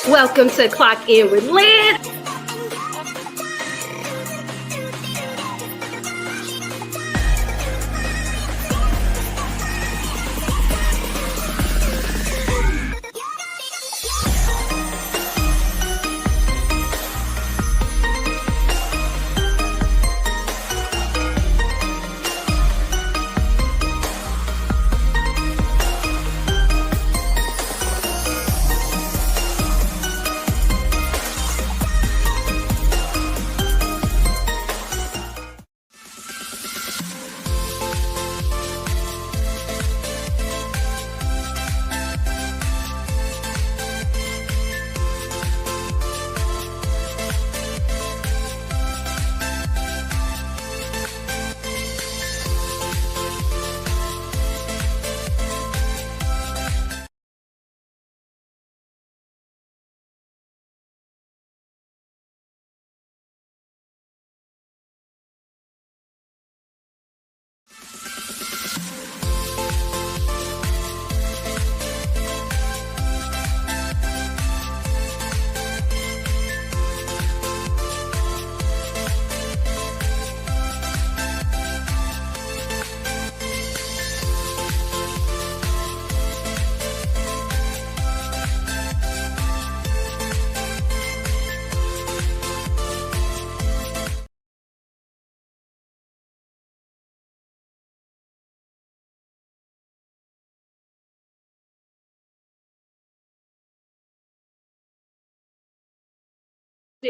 Welcome to Clock In with Lynn.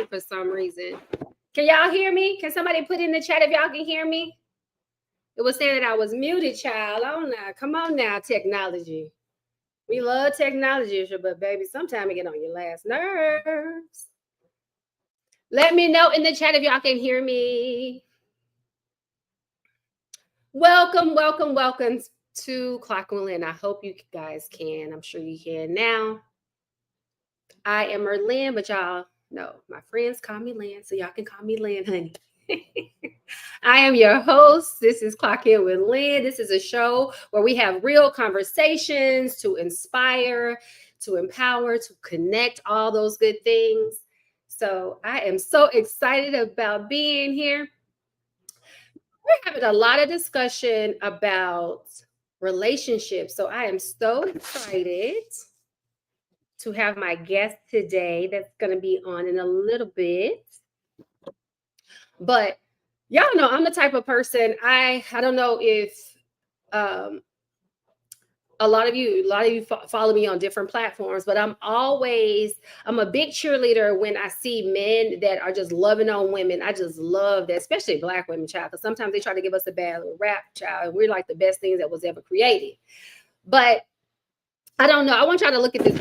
For some reason. Can y'all hear me? Can somebody put in the chat if y'all can hear me? It was saying that I was muted, child. Oh, now, come on now, technology. We love technology, but baby, sometimes it get on your last nerves. Let me know in the chat if y'all can hear me. Welcome to Clock with Lynn. I hope you guys can. I'm sure you can now. I am Merlin, but y'all know my friends call me Lynn, so y'all can call me Lynn, honey. I am your host. This is Clock In with Lynn. This is a show where we have real conversations to inspire, to empower, to connect, all those good things. So I am so excited about being here. We're having a lot of discussion about relationships. So I am so excited to have my guest today that's going to be on in a little bit. But y'all know I'm the type of person, I don't know if a lot of you follow me on different platforms, but I'm a big cheerleader when I see men that are just loving on women. I just love that, especially Black women, child, because sometimes they try to give us a bad little rap, child, and we're like the best things that was ever created. But I don't know. I want y'all to look at this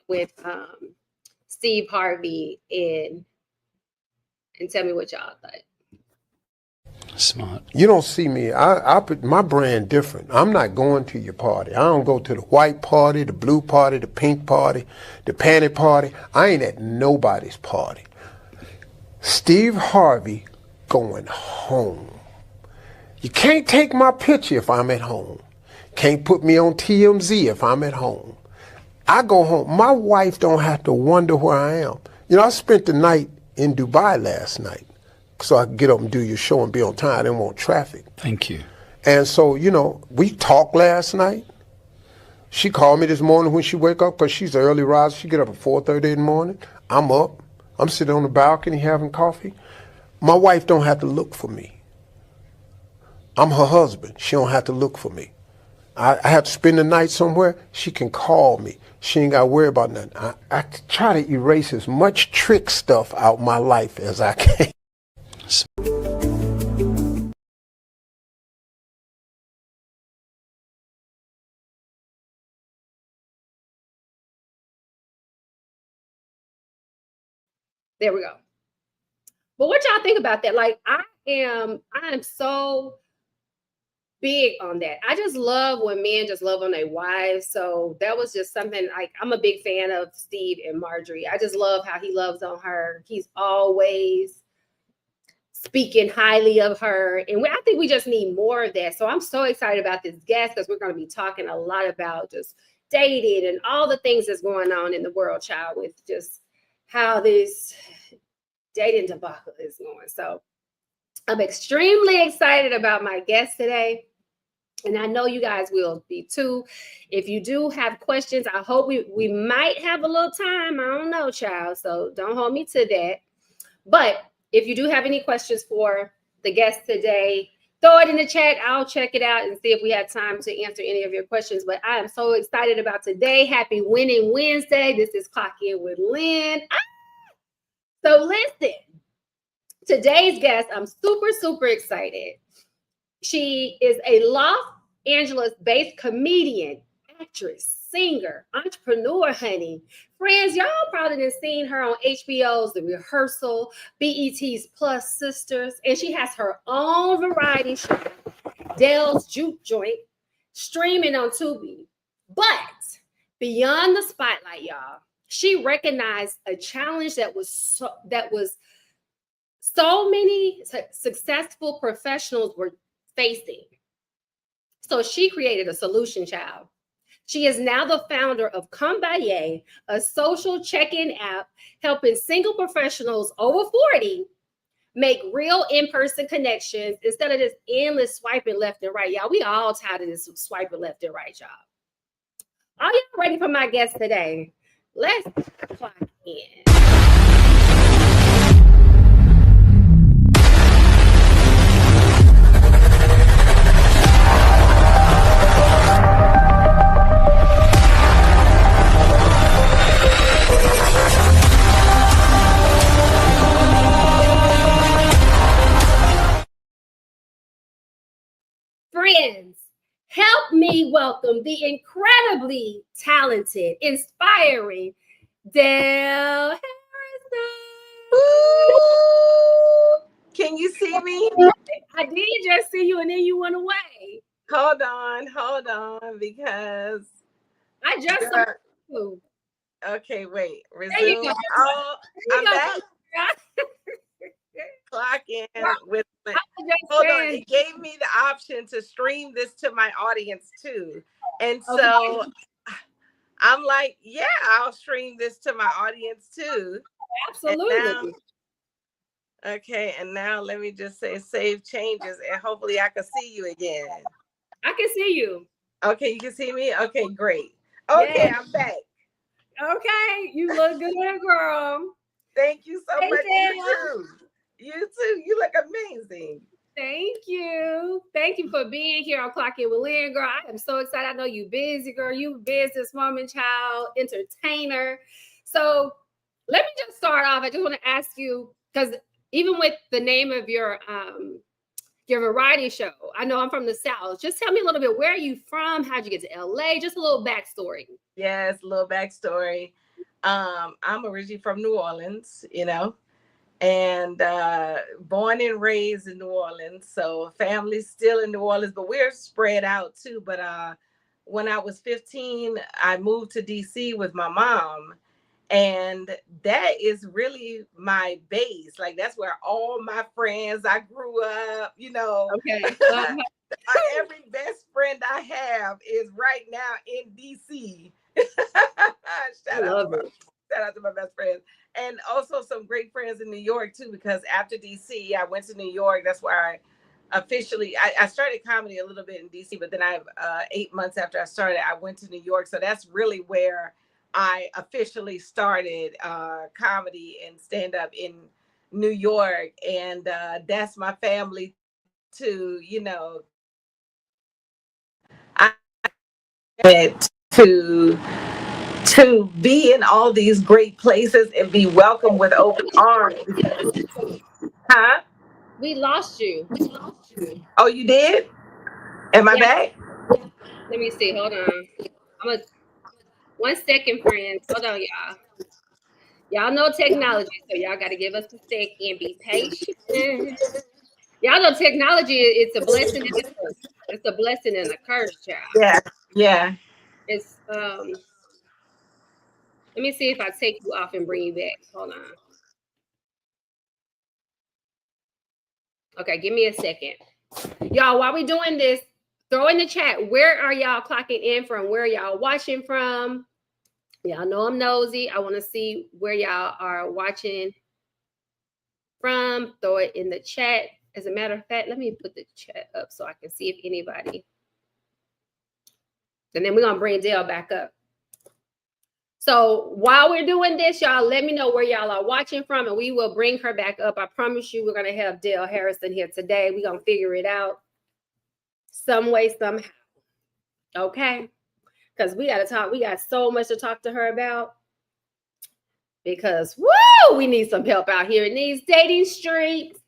with Steve Harvey and tell me what y'all thought. Smart. You don't see me. I put my brand different. I'm not going to your party. I don't go to the white party, the blue party, the pink party, the panty party. I ain't at nobody's party. Steve Harvey going home. You can't take my picture if I'm at home. Can't put me on TMZ if I'm at home. I go home. My wife don't have to wonder where I am. You know, I spent the night in Dubai last night, so I could get up and do your show and be on time. I didn't want traffic. Thank you. And so, you know, we talked last night. She called me this morning when she wake up, because she's an early riser. She get up at 4:30 in the morning. I'm up. I'm sitting on the balcony having coffee. My wife don't have to look for me. I'm her husband. She don't have to look for me. I have to spend the night somewhere. She can call me. She ain't got to worry about nothing. I try to erase as much trick stuff out my life as I can. There we go. But what y'all think about that? Like, I am so big on that. I just love when men just love on their wives. So that was just something, like, I'm a big fan of Steve and Marjorie. I just love how he loves on her. He's always speaking highly of her. And I think we just need more of that. So I'm so excited about this guest, because we're going to be talking a lot about just dated and all the things that's going on in the world, child, with just how this dating debacle is going. So I'm extremely excited about my guest today. And I know you guys will be too. If you do have questions, I hope we might have a little time. I don't know, child. So don't hold me to that. But if you do have any questions for the guest today, throw it in the chat. I'll check it out and see if we have time to answer any of your questions. But I am so excited about today. Happy Winning Wednesday. This is Clock In with Lynn. So listen, today's guest, I'm super, super excited. She is a Los Angeles-based comedian, actress, singer, entrepreneur, honey. Friends, y'all probably have seen her on HBO's The Rehearsal, BET's Plus Sisters, and she has her own variety show, Dell's Juke Joint, streaming on Tubi. But beyond the spotlight, y'all, she recognized a challenge that was so many successful professionals were facing. So she created a solution, child. She is now the founder of Kumbaya, a social check-in app helping single professionals over 40 make real in-person connections instead of this endless swiping left and right. Y'all, we all tired of this swiping left and right, y'all. Are you ready for my guest today? Let's clock in. Friends, help me welcome the incredibly talented, inspiring Dell Harrison. Can you see me? I did just see you and then you went away. Hold on, because I just saw you. Okay, wait. Resume. There you go. Oh, I'm back. Clock in with. Hold on. It gave me the option to stream this to my audience too, and so I'm like, yeah, I'll stream this to my audience too. Absolutely. And now let me just say save changes, and hopefully I can see you again. I can see you. Okay, you can see me? Okay, great. Okay, yeah. I'm back. Okay, you look good, girl. Thank you so much. You too. You look amazing. Thank you. Thank you for being here on Clock In with Lynn, girl. I am so excited. I know you busy, girl. You businesswoman, child, entertainer. So let me just start off. I just want to ask you, because even with the name of your variety show, I know I'm from the South. Just tell me a little bit, where are you from? How'd you get to LA? Just a little backstory. Yes, a little backstory. I'm originally from New Orleans, and born and raised in New Orleans. So family's still in New Orleans, but we're spread out too. But when I was 15, I moved to DC with my mom. And that is really my base. Like, that's where all my friends, I grew up, Okay. Every best friend I have is right now in DC. Shout out to my best friends. And also some great friends in New York too, because after DC, I went to New York. That's where I started comedy a little bit in DC, but then 8 months after I started, I went to New York. So that's really where I officially started comedy and stand-up in New York. And that's my family too, I went to be in all these great places and be welcomed with open arms. Huh? We lost you. Oh, you did? Am I back? Let me see. Hold on. 1 second, friends. Hold on, y'all. Y'all know technology, so y'all got to give us a second. Be patient. Y'all know technology. It's a blessing and a curse. It's a blessing and a curse, child. Yeah. It's Let me see if I take you off and bring you back. Hold on. Okay, give me a second. Y'all, while we doing this, throw in the chat, where are y'all clocking in from? Where are y'all watching from? Y'all know I'm nosy. I want to see where y'all are watching from. Throw it in the chat. As a matter of fact, let me put the chat up so I can see if anybody. And then we're going to bring Dale back up. So while we're doing this, y'all, let me know where y'all are watching from, and we will bring her back up. I promise you, we're going to have Dale Harrison here today. We're going to figure it out some way, somehow. Okay? Because we got to talk. We got so much to talk to her about. Because, woo, we need some help out here in these dating streets.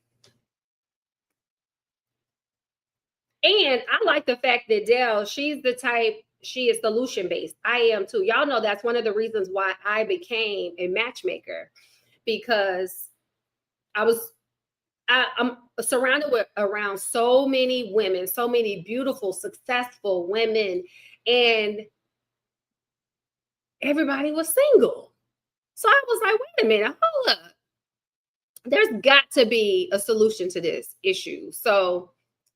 And I like the fact that Dale, she's the type, she is solution-based. I am too. Y'all know that's one of the reasons why I became a matchmaker, because I'm surrounded around so many women, so many beautiful, successful women, and everybody was single. So I was like, wait a minute, hold up. There's got to be a solution to this issue. So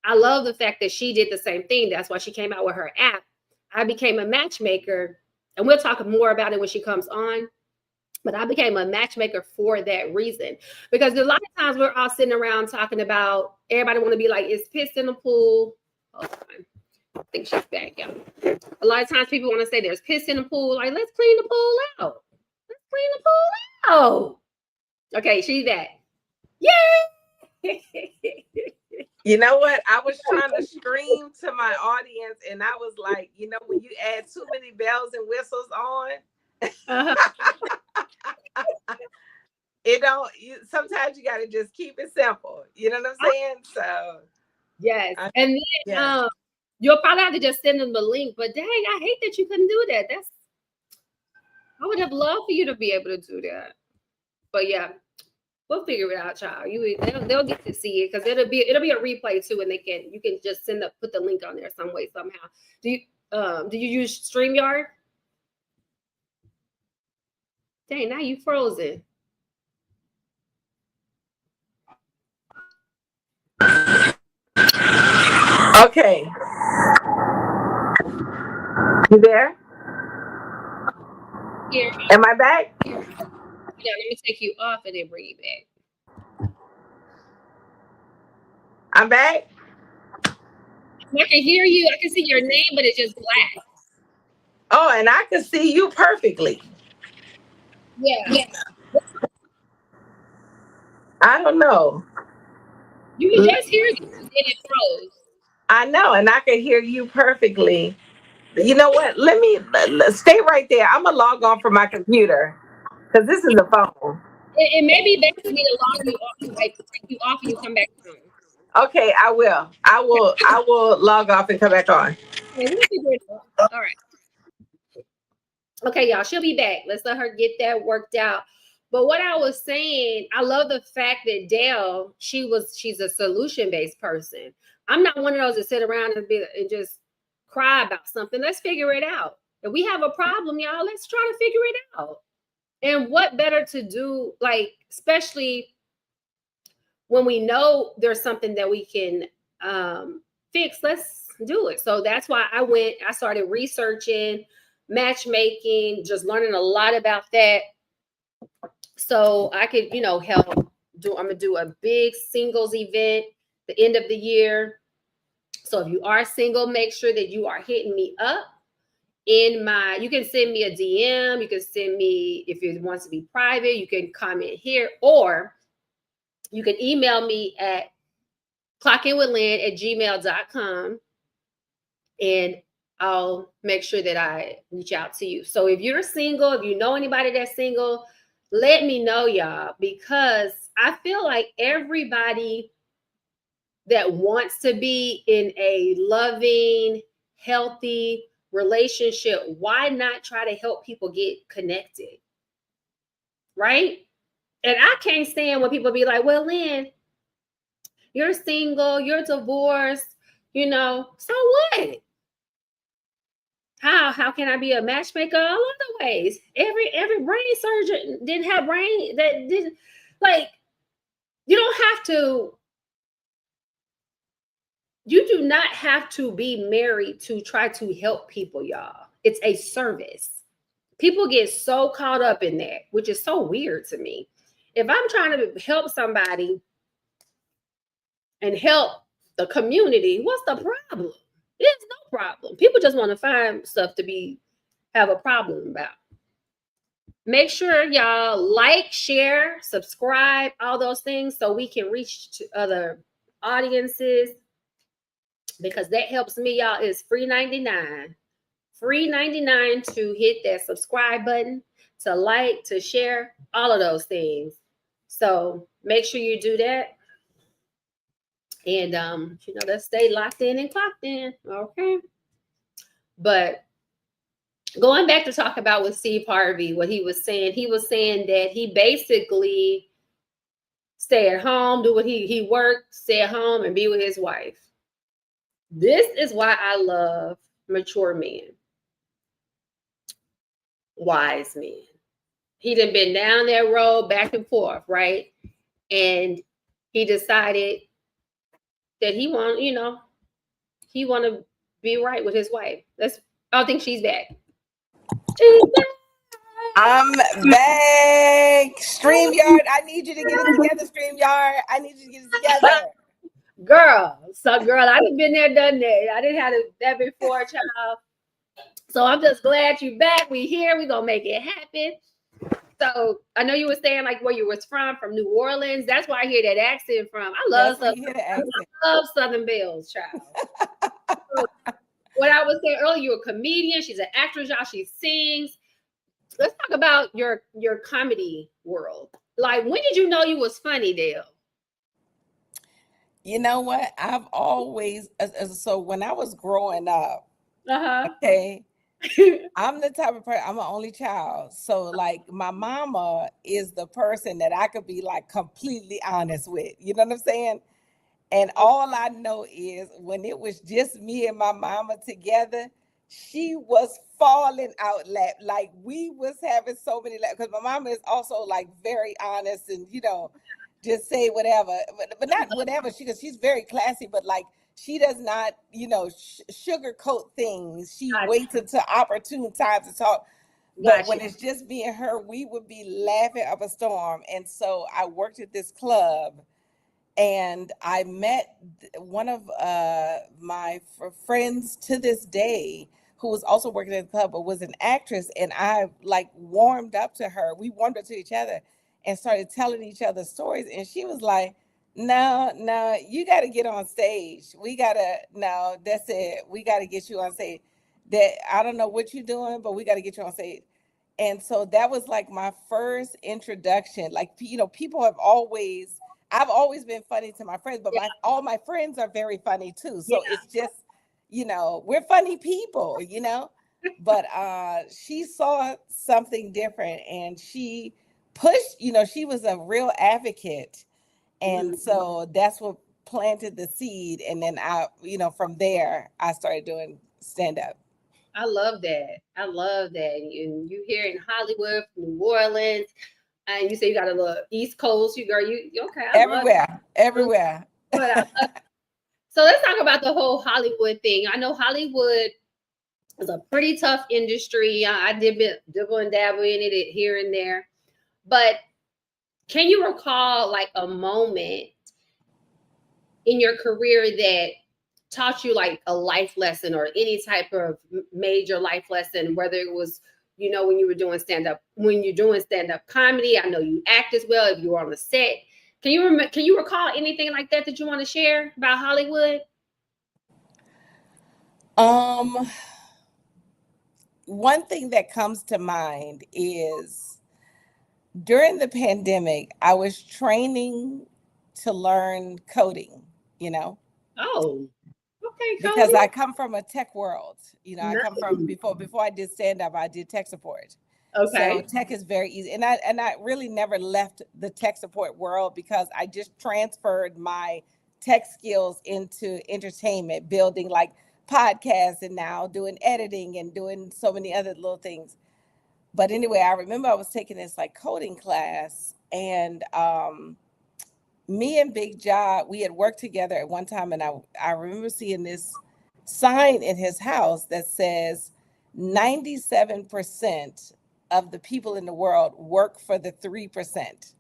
I love the fact that she did the same thing. That's why she came out with her app. I became a matchmaker, and we'll talk more about it when she comes on. But I became a matchmaker for that reason, because a lot of times we're all sitting around talking about, everybody want to be like, is piss in the pool? Hold on. I think she's back, y'all. A lot of times people want to say there's piss in the pool. Like, let's clean the pool out. Let's clean the pool out. Okay, she's back. Yay! You know what? I was trying to scream to my audience, and I was like, you know, when you add too many bells and whistles on, it don't. Sometimes you got to just keep it simple. You know what I'm saying? So yes, and then you'll probably have to just send them the link. But dang, I hate that you couldn't do that. I would have loved for you to be able to do that. But yeah. We'll figure it out, child. They'll get to see it, because it'll be a replay too, and you can just put the link on there some way, somehow. Do you use StreamYard? Dang, now you frozen. okay. You there? Here. Am I back? Yeah, let me take you off and then bring you back. I'm back. I can hear you. I can see your name, but it's just black. Oh, and I can see you perfectly. Yeah. I don't know. You can just hear you, and it froze. I know, and I can hear you perfectly. You know what? Let me stay right there. I'm gonna log on from my computer, because this is a phone. It may be better for me to log you off, like take you off and you come back on. Okay, I will. I will log off and come back on. All right. Okay, y'all, she'll be back. Let's let her get that worked out. But what I was saying, I love the fact that Dale, she's a solution-based person. I'm not one of those that sit around and just cry about something. Let's figure it out. If we have a problem, y'all, let's try to figure it out. And what better to do, like, especially when we know there's something that we can fix, let's do it. So that's why I started researching matchmaking, just learning a lot about that, so I could, help I'm gonna do a big singles event the end of the year. So if you are single, make sure that you are hitting me up you can send me a DM. You can send me, if it wants to be private, you can comment here, or you can email me at clockinwithlynn@gmail.com, and I'll make sure that I reach out to you. So if you're single, if you know anybody that's single, let me know, y'all, because I feel like everybody that wants to be in a loving, healthy relationship, why not try to help people get connected? Right? And I can't stand when people be like, well, Lynn, you're single, you're divorced, so what? How can I be a matchmaker all other ways? Every brain surgeon didn't have brain that didn't, like, you don't have to You do not have to be married to try to help people, y'all. It's a service. People get so caught up in that, which is so weird to me. If I'm trying to help somebody and help the community, what's the problem? There's no problem. People just want to find stuff to have a problem about. Make sure y'all like, share, subscribe, all those things so we can reach to other audiences, because that helps me, y'all. It's free 99. Free 99 to hit that subscribe button, to like, to share, all of those things. So make sure you do that. And let's stay locked in and clocked in. Okay. But going back to talk about with Steve Harvey, what he was saying that he basically stay at home, do what he worked, stay at home and be with his wife. This is why I love mature men, wise men. He done been down that road back and forth, right? And he decided that he want to be right with his wife. I think she's back. I'm back. StreamYard, I need you to get it together, StreamYard. I need you to get it together. Girl, I done been there, done that. I didn't have that before, child. So I'm just glad you back. We here. We gonna make it happen. So I know you were saying like where you was from New Orleans. That's why I hear that accent from. I love Southern Bells, child. So, what I was saying earlier, you're a comedian. She's an actress, y'all. She sings. Let's talk about your comedy world. Like, when did you know you was funny, Dale? You know what? I've always, so when I was growing up, okay, I'm the type of person, I'm an only child. So like my mama is the person that I could be like completely honest with. You know what I'm saying? And all I know is when it was just me and my mama together, she was falling out like we was having so many because my mama is also like very honest and just say whatever, but not whatever. She's very classy, but like she does not sugarcoat things. She waits until opportune times to talk. But when it's just me and her, we would be laughing up a storm. And so I worked at this club. And I met one of my friends to this day who was also working at the club, but was an actress. And I like warmed up to her. We warmed up to each other and started telling each other stories. And she was like, no, you got to get on stage. That's it. We got to get you on stage. That I don't know what you're doing, but we got to get you on stage. And so that was like my first introduction. Like, people have I've always been funny to my friends, but all my friends are very funny too. So it's just, we're funny people, but she saw something different and she pushed, she was a real advocate. And so that's what planted the seed. And then from there, I started doing stand-up. I love that. And you here in Hollywood, New Orleans. And you say you got a little East Coast, you okay? Everywhere. But so let's talk about the whole Hollywood thing. I know Hollywood is a pretty tough industry. I did dibble and dabble in it here and there. But can you recall like a moment in your career that taught you like a life lesson or any type of major life lesson, whether it was when you were doing stand-up comedy? I know you act as well if you were on the set. Can you recall anything like that you want to share about Hollywood? One thing that comes to mind is during the pandemic, I was training to learn coding, Oh, okay. Because I come from a tech world. I come from before I did stand-up, I did tech support. Okay. So tech is very easy. And I really never left the tech support world because I just transferred my tech skills into entertainment, building like podcasts and now doing editing and doing so many other little things. But anyway, I remember I was taking this like coding class and me and Big Jah, we had worked together at one time, and I remember seeing this sign in his house that says 97% of the people in the world work for the 3%,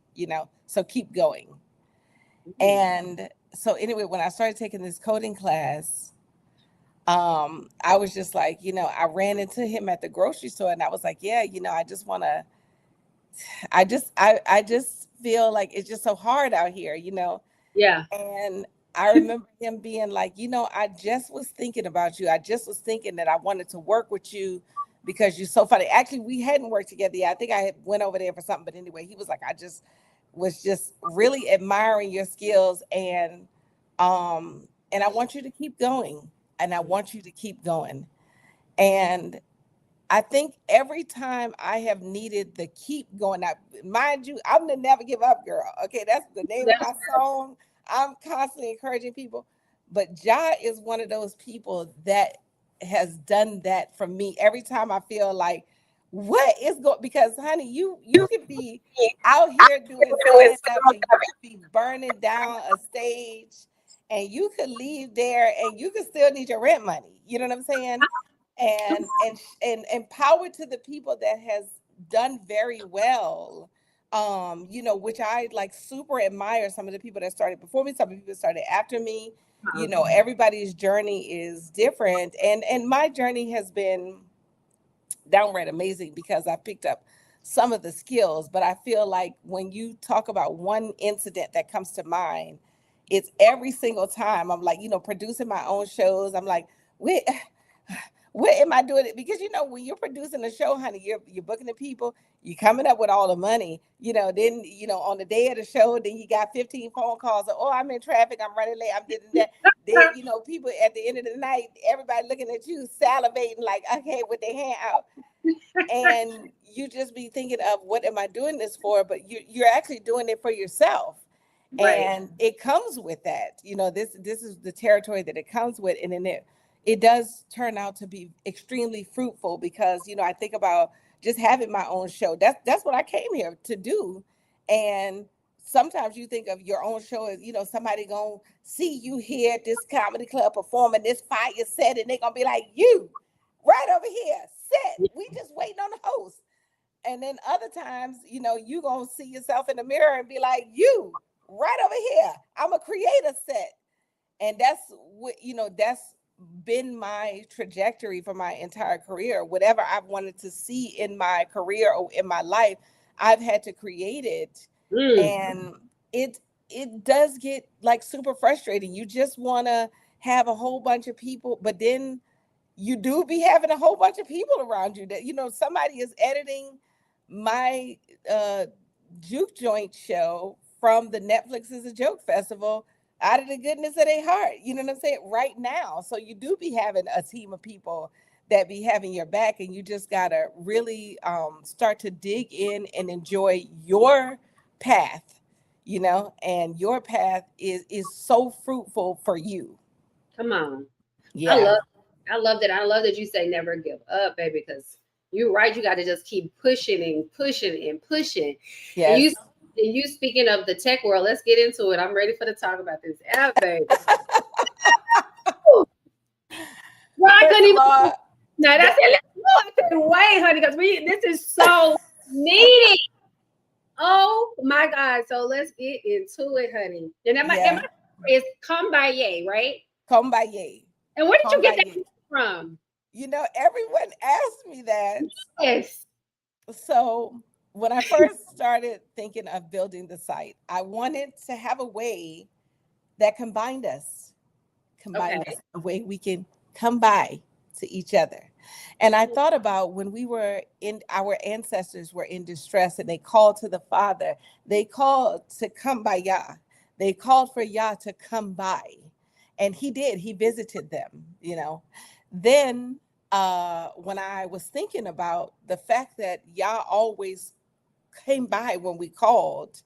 so keep going. And so anyway, when I started taking this coding class, I was just like, I ran into him at the grocery store, and I was like, yeah, I just want to, I just feel like it's just so hard out here, Yeah. And I remember him being like, I just was thinking about you. I just was thinking that I wanted to work with you because you're so funny. Actually, we hadn't worked together yet. I think I had went over there for something, but anyway, he was like, I just was just really admiring your skills, and I want you to keep going, and I want you to keep going. And I think every time I have needed the keep going, out, mind you, I'm the never give up girl. Okay, that's the name of my song. I'm constantly encouraging people, but Jah is one of those people that has done that for me. Every time I feel like, what is going? Because honey, you could be out here doing stand-up, and you could be burning down a stage, and you could leave there, and you could still need your rent money. You know what I'm saying? And power to the people that has done very well, which I like super admire. Some of the people that started before me, some of the people that started after me. Everybody's journey is different, and my journey has been downright amazing because I picked up some of the skills. But I feel like when you talk about one incident that comes to mind, it's every single time I'm like, producing my own shows. I'm like, what am I doing it? Because, when you're producing a show, honey, you're booking the people, you're coming up with all the money, then, on the day of the show, then you got 15 phone calls. Oh, I'm in traffic. I'm running late. I'm getting that. Then, people at the end of the night, everybody looking at you, salivating like, okay, with their hand out. And you just be thinking of, what am I doing this for? But you're actually doing it for yourself. Right. And it comes with that. This is the territory that it comes with. And then it does turn out to be extremely fruitful because, I think about just having my own show. That's what I came here to do. And sometimes you think of your own show as, somebody gonna see you here at this comedy club performing this fire set, and they're gonna be like, you right over here, set. We just waiting on the host. And then other times, you gonna see yourself in the mirror and be like, you right over here. I'm a creator set. And that's what, that's been my trajectory for my entire career. Whatever I've wanted to see in my career or in my life, I've had to create it. And it does get like super frustrating. You just want to have a whole bunch of people, but then you do be having a whole bunch of people around you that, somebody is editing my Juke Joint show from the Netflix is a Joke Festival out of the goodness of their heart, you know what I'm saying, right now. So you do be having a team of people that be having your back, and you just gotta really start to dig in and enjoy your path, and your path is so fruitful for you. Come on. Yeah. I love that. I love that you say never give up, baby, because you're right. You got to just keep pushing and pushing and pushing. Yes. And you speaking of the tech world, let's get into it. I'm ready for the talk about this app, baby. Well, I couldn't even. No, that's it. I couldn't wait, honey, because this is so needy. Oh my God! So let's get into it, honey. And my is Kumbaya, right? Kumbaya. And where did you get that from? Everyone asked me that. Yes. So when I first started thinking of building the site, I wanted to have a way that combined us, a way we can come by to each other. And I thought about when our ancestors were in distress and they called to the Father, they called to come by Yah. They called for Yah to come by. And he did. He visited them, Then when I was thinking about the fact that Yah always came by when we called,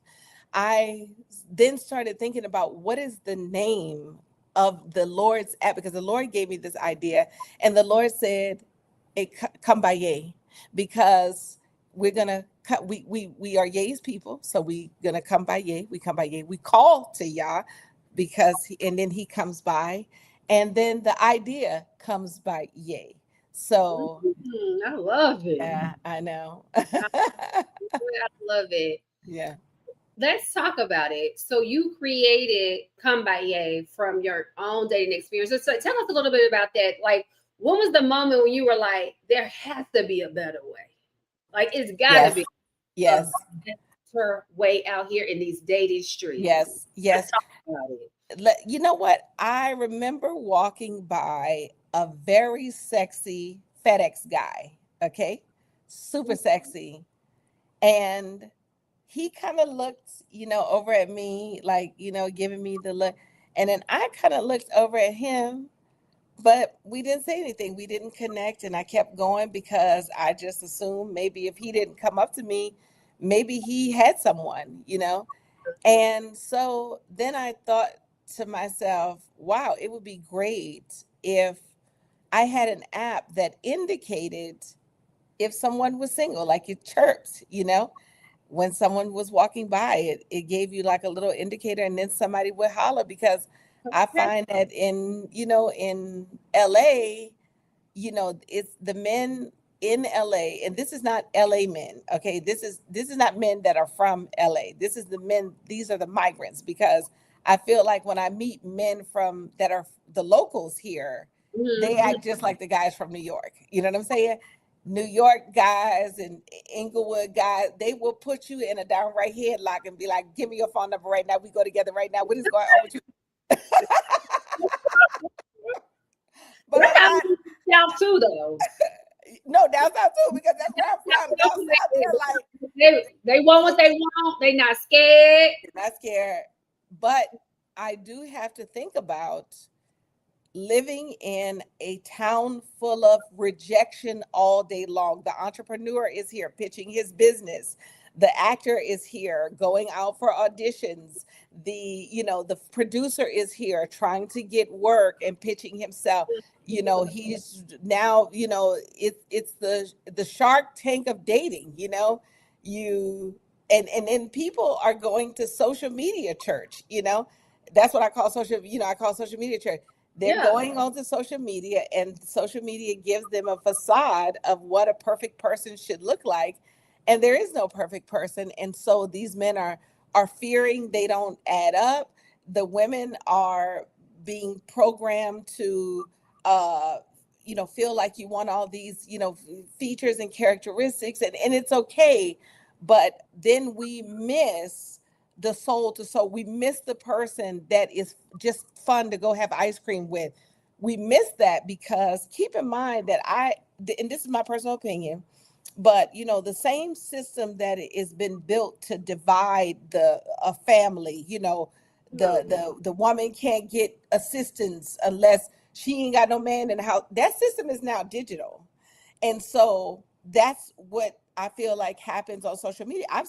I then started thinking about what is the name of the Lord's app, because the Lord gave me this idea, and the Lord said, Kumbaya, because we're going to we are Ye's people, so we gonna come by Ye. We come by Ye. We call to Yah because and then he comes by, and then the idea comes by Ye. So I love it. yeah, I know. I love it. Yeah. Let's talk about it. So you created Come By Ye from your own dating experience. So tell us a little bit about that. Like, when was the moment when you were like, there has to be a better way? Like, it's got to be a better way out here in these dating streets. Yes. Let's talk about it. You know what? I remember walking by a very sexy FedEx guy. Okay. Super sexy. And he kind of looked, over at me, like, giving me the look. And then I kind of looked over at him, but we didn't say anything. We didn't connect. And I kept going because I just assumed maybe if he didn't come up to me, maybe he had someone, And so then I thought to myself, wow, it would be great if I had an app that indicated if someone was single, like it chirps, when someone was walking by, it gave you like a little indicator, and then somebody would holler, because I find that in LA, it's the men in LA, and this is not LA men. Okay. This is not men that are from LA. This is the men. These are the migrants, because I feel like when I meet men that are the locals here, they act just like the guys from New York. You know what I'm saying? New York guys and Inglewood guys, they will put you in a downright headlock and be like, give me your phone number right now. We go together right now. What is going on with you? But down too, though. No, down south too, because that's where I'm from. Down south, they're like, they want what they want. They not scared. Not scared. But I do have to think about living in a town full of rejection all day long. The entrepreneur is here pitching his business. The actor is here going out for auditions. The producer is here trying to get work and pitching himself. He's now, it's the Shark Tank of dating, and then people are going to social media church, that's what I call I call social media church. They're going onto social media, and social media gives them a facade of what a perfect person should look like. And there is no perfect person. And so these men are fearing they don't add up. The women are being programmed to, feel like you want all these, features and characteristics, and it's okay. But then we miss the soul to soul. We miss the person that is just fun to go have ice cream with. We miss that, because keep in mind that and this is my personal opinion, but the same system that has been built to divide a family, the woman can't get assistance unless she ain't got no man in the house. That system is now digital. And so that's what I feel like happens on social media. I've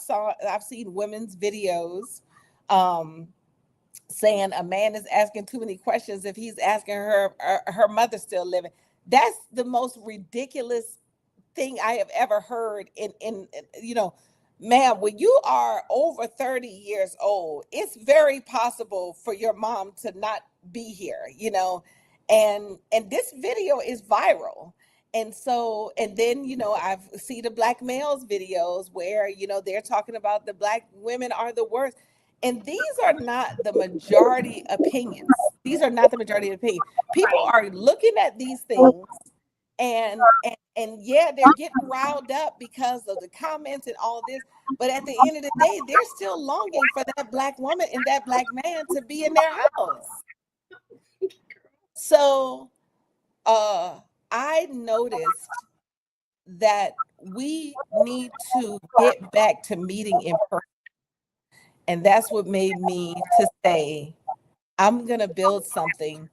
seen women's videos saying a man is asking too many questions if he's asking her mother's still living. That's the most ridiculous thing I have ever heard. Ma'am, when you are over 30 years old, it's very possible for your mom to not be here, and this video is viral. And so, and then, I've seen the black males videos where, they're talking about the black women are the worst. And these are not the majority opinions. These are not the majority opinion. People are looking at these things and yeah, they're getting riled up because of the comments and all this. But at the end of the day, they're still longing for that black woman and that black man to be in their house. So, I noticed that we need to get back to meeting in person. And that's what made me to say, I'm going to build something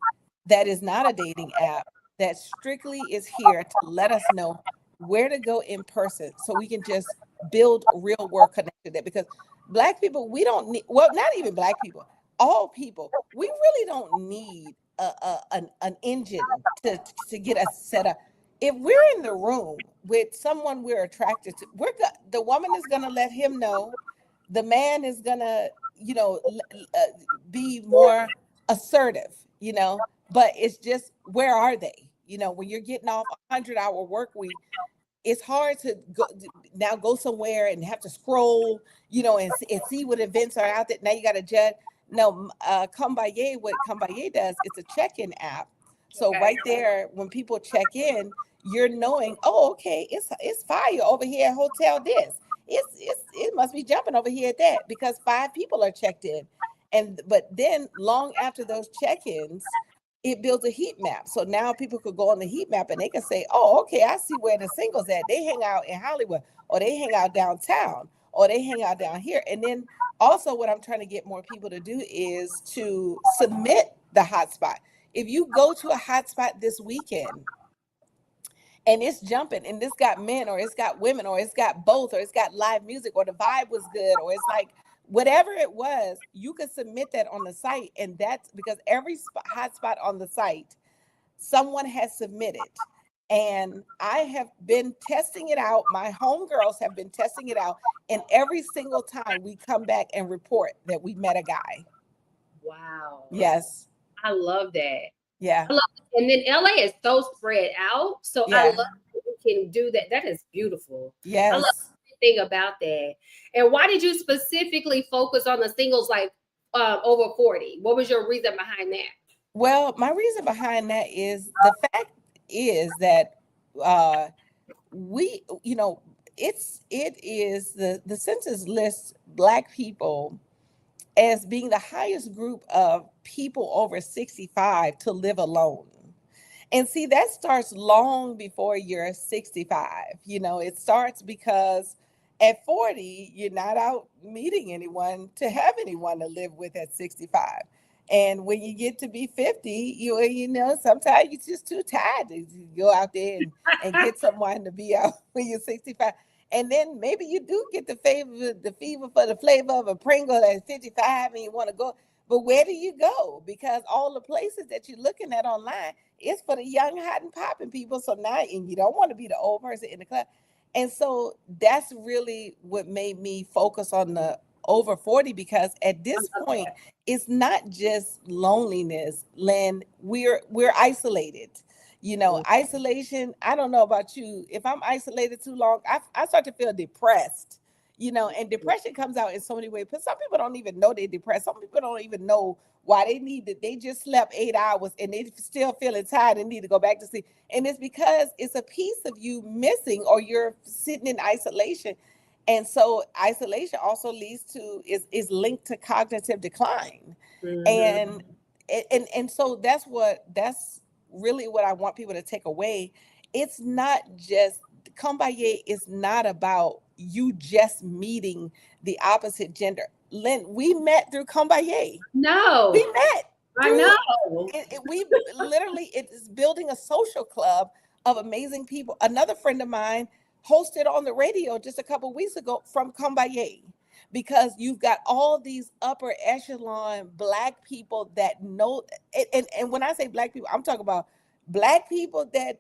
that is not a dating app, that strictly is here to let us know where to go in person, so we can just build real world connection there. Because Black people, we don't need, well, not even Black people, all people, we really don't need an engine to get us set up. if we're in the room with someone we're attracted to, the woman is going to let him know. The man is going to, be more assertive, but it's just, where are they? When you're getting off a 100-hour work week, it's hard to go somewhere and have to scroll, and see what events are out there. Now you got to judge. No, Kumbaya, what Kumbaya does, it's a check-in app. So right there, when people check in, you're knowing, oh, okay, it's fire over here at Hotel this. It must be jumping over here at that, because 5 people are checked in. But then long after those check-ins, it builds a heat map. So now people could go on the heat map and they can say, oh, okay, I see where the singles at. They hang out in Hollywood, or they hang out downtown, or they hang out down here. And then also what I'm trying to get more people to do is to submit the hotspot. If you go to a hotspot this weekend and it's jumping and it's got men, or it's got women, or it's got both, or it's got live music, or the vibe was good, or it's like, whatever it was, you could submit that on the site. And that's because every hotspot on the site, someone has submitted. And I have been testing it out. My homegirls have been testing it out. And every single time we come back and report that we met a guy. Wow. Yes. I love that. Yeah. I love it. And then LA is so spread out. So I love that we can do that. That is beautiful. Yes. I love everything about that. And why did you specifically focus on the singles like over 40? What was your reason behind that? Well, my reason behind that is the fact is that we, it is the census lists Black people as being the highest group of people over 65 to live alone. And see, that starts long before you're 65. It starts because at 40, you're not out meeting anyone to have anyone to live with at 65. And when you get to be 50, sometimes you're just too tired to go out there and get someone to be out when you're 65. And then maybe you do get the fever for the flavor of a Pringle at 55 and you want to go. But where do you go? Because all the places that you're looking at online is for the young, hot, and popping people. So now, and you don't want to be the old person in the club. And so that's really what made me focus on the over 40, because at this point, it's not just loneliness, Lynn. We're isolated. Isolation. I don't know about you. If I'm isolated too long, I start to feel depressed. And depression comes out in so many ways. But some people don't even know they're depressed. Some people don't even know why they need it. They just slept 8 hours and they still feeling tired and need to go back to sleep. And it's because it's a piece of you missing, or you're sitting in isolation. And so isolation also leads to is linked to cognitive decline. Mm-hmm. And so that's really what I want people to take away. It's not just Kumbaya is not about you just meeting the opposite gender. Lynn, we met through Kumbaya. No. We met. I know. We literally, it is building a social club of amazing people. Another friend of mine hosted on the radio just a couple of weeks ago from Kumbaya, because you've got all these upper echelon Black people that know. And when I say Black people, I'm talking about Black people that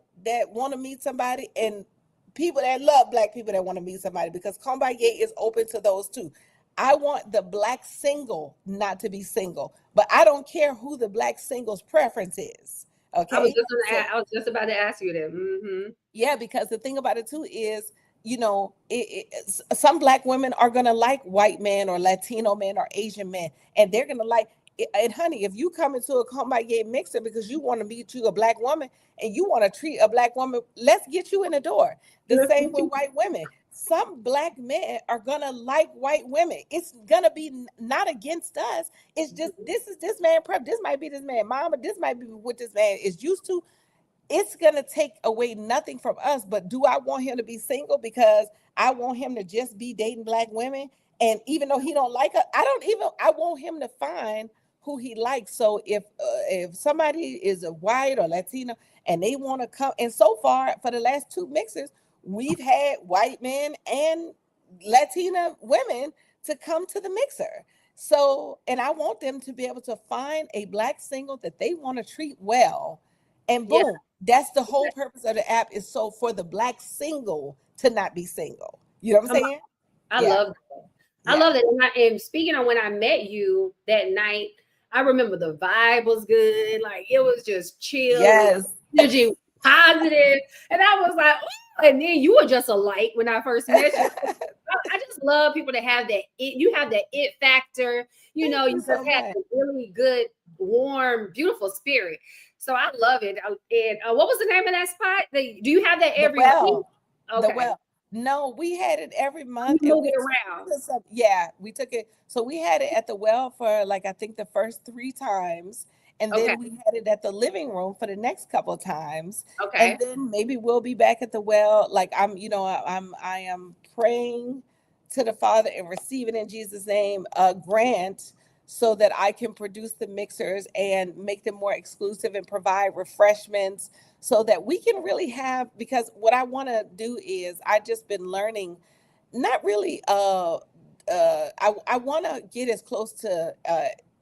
want to meet somebody, and people that love Black people that want to meet somebody, because Kumbaya is open to those too. I want the Black single not to be single, but I don't care who the Black single's preference is. Okay. I was just about to ask you that. Mm-hmm. Yeah, because the thing about it too is, some Black women are going to like white men or Latino men or Asian men, and they're going to like, and honey, if you come into a Kumbaya mixer because you want to meet you a Black woman and you want to treat a Black woman, let's get you in the door. The same with white women. Some Black men are going to like white women. It's going to be not against us. It's just, this is this man prep. This might be this man mama. This might be what this man is used to. It's going to take away nothing from us. But do I want him to be single because I want him to just be dating Black women? And even though he don't like her, I want him to find who he likes. So if somebody is a white or Latino and they want to come, and so far for the last 2 mixers, we've had white men and Latina women to come to the mixer. So, and I want them to be able to find a Black single that they want to treat well And Yeah. boom, that's the whole purpose of the app, is so for the Black single to not be single. You know what I'm Come on. saying? I Yeah. love that. I Yeah. love that. And speaking of when I met you that night, I remember the vibe was good. Like it was just chill. Yes. Energy was positive. And I was like, ooh. And then you were just a light when I first met you. I just love people that have that you have that it factor. You know, you just so had much. a really good, warm, beautiful spirit. So I love it. And what was the name of that spot? Do you have that The every week? Well. The Okay. Well. No, we had it every You month. move it around. Yeah, we took it. So we had it at the Well for like I think the first 3 times, and Okay. then we had it at the living room for the next couple of times. Okay. And then maybe we'll be back at the Well. Like I am praying to the Father and receiving in Jesus' name a grant so that I can produce the mixers and make them more exclusive and provide refreshments so that we can really have, because what I want to do is I just been learning, not really I want to get as close to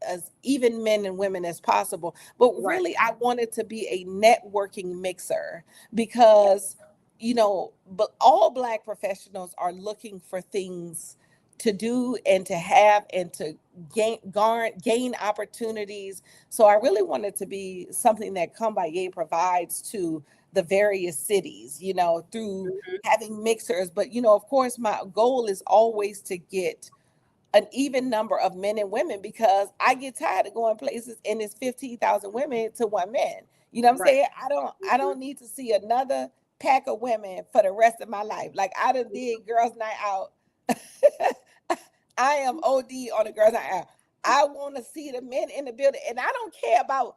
as even men and women as possible, but Right. really I want it to be a networking mixer, because but all Black professionals are looking for things to do and to have and to gain opportunities. So I really want it to be something that Kumbaya provides to the various cities, through Mhm. having mixers. But of course, my goal is always to get an even number of men and women, because I get tired of going places and it's 15,000 women to one man. You know what I'm Right. saying? I don't need to see another pack of women for the rest of my life. Like I done did girls' night out. I am OD on the girls' night out. I want to see the men in the building, and I don't care about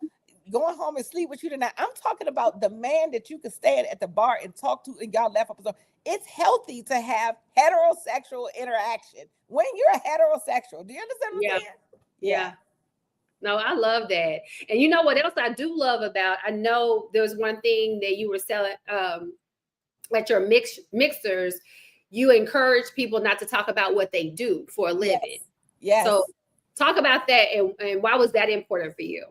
going home and sleep with you tonight. I'm talking about the man that you can stand at the bar and talk to, and y'all laugh up. It's healthy to have heterosexual interaction when you're a heterosexual. Do you understand what I'm saying? Yeah. No, I love that. And you know what else I do love about? I know there's one thing that you were selling at your mixers. You encourage people not to talk about what they do for a living. Yes. So talk about that, and why was that important for you?